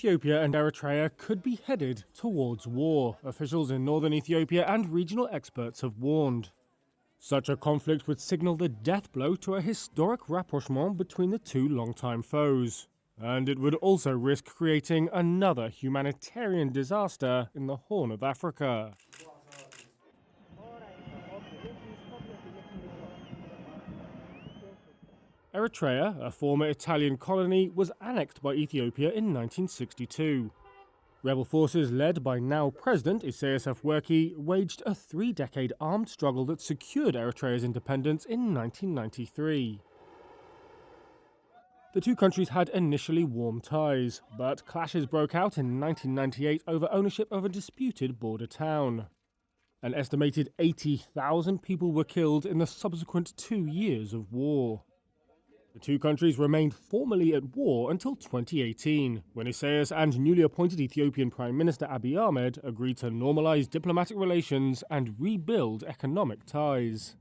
Ethiopia and Eritrea could be headed towards war, officials in northern Ethiopia and regional experts have warned. Such a conflict would signal the death blow to a historic rapprochement between the two longtime foes. And it would also risk creating another humanitarian disaster in the Horn of Africa. Eritrea, a former Italian colony, was annexed by Ethiopia in 1962. Rebel forces led by now President Isaias Afwerki waged a 3-decade armed struggle that secured Eritrea's independence in 1993. The two countries had initially warm ties, but clashes broke out in 1998 over ownership of a disputed border town. An estimated 80,000 people were killed in the subsequent 2 years of war. The two countries remained formally at war until 2018, when Isaias and newly appointed Ethiopian Prime Minister Abiy Ahmed agreed to normalize diplomatic relations and rebuild economic ties.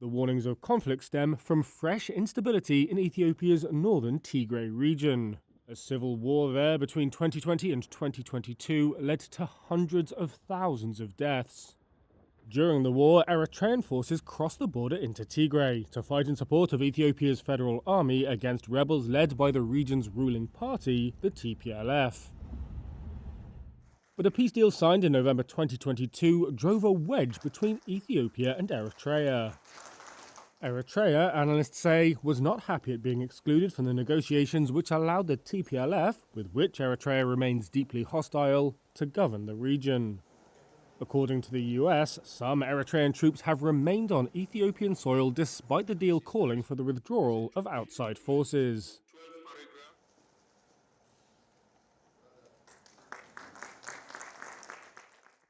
The warnings of conflict stem from fresh instability in Ethiopia's northern Tigray region. A civil war there between 2020 and 2022 led to hundreds of thousands of deaths. During the war, Eritrean forces crossed the border into Tigray to fight in support of Ethiopia's federal army against rebels led by the region's ruling party, the TPLF. But a peace deal signed in November 2022 drove a wedge between Ethiopia and Eritrea. Eritrea, analysts say, was not happy at being excluded from the negotiations which allowed the TPLF, with which Eritrea remains deeply hostile, to govern the region. According to the US, some Eritrean troops have remained on Ethiopian soil despite the deal calling for the withdrawal of outside forces.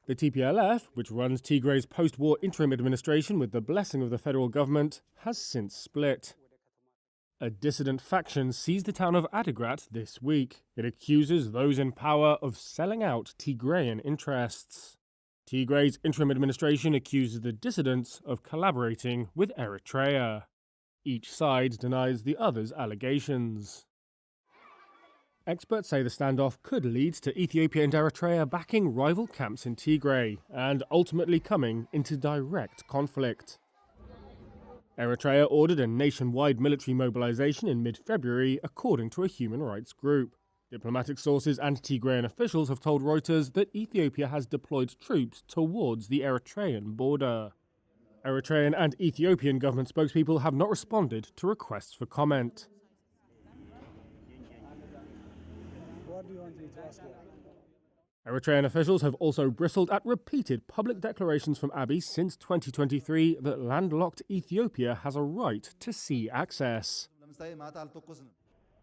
The TPLF, which runs Tigray's post-war interim administration with the blessing of the federal government, has since split. A dissident faction seized the town of Adigrat this week. It accuses those in power of selling out Tigrayan interests. Tigray's interim administration accuses the dissidents of collaborating with Eritrea. Each side denies the other's allegations. Experts say the standoff could lead to Ethiopia and Eritrea backing rival camps in Tigray and ultimately coming into direct conflict. Eritrea ordered a nationwide military mobilization in mid-February, according to a human rights group. Diplomatic sources and Tigrayan officials have told Reuters that Ethiopia has deployed troops towards the Eritrean border. Eritrean and Ethiopian government spokespeople have not responded to requests for comment. What do you want me to ask you? Eritrean officials have also bristled at repeated public declarations from Abiy since 2023 that landlocked Ethiopia has a right to sea access.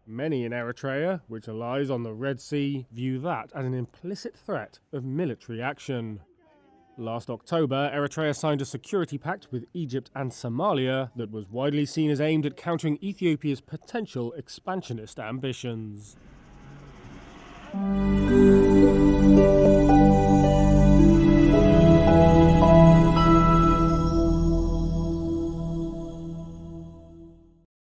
Many in Eritrea, which lies on the Red Sea, view that as an implicit threat of military action. Last October, Eritrea signed a security pact with Egypt and Somalia that was widely seen as aimed at countering Ethiopia's potential expansionist ambitions.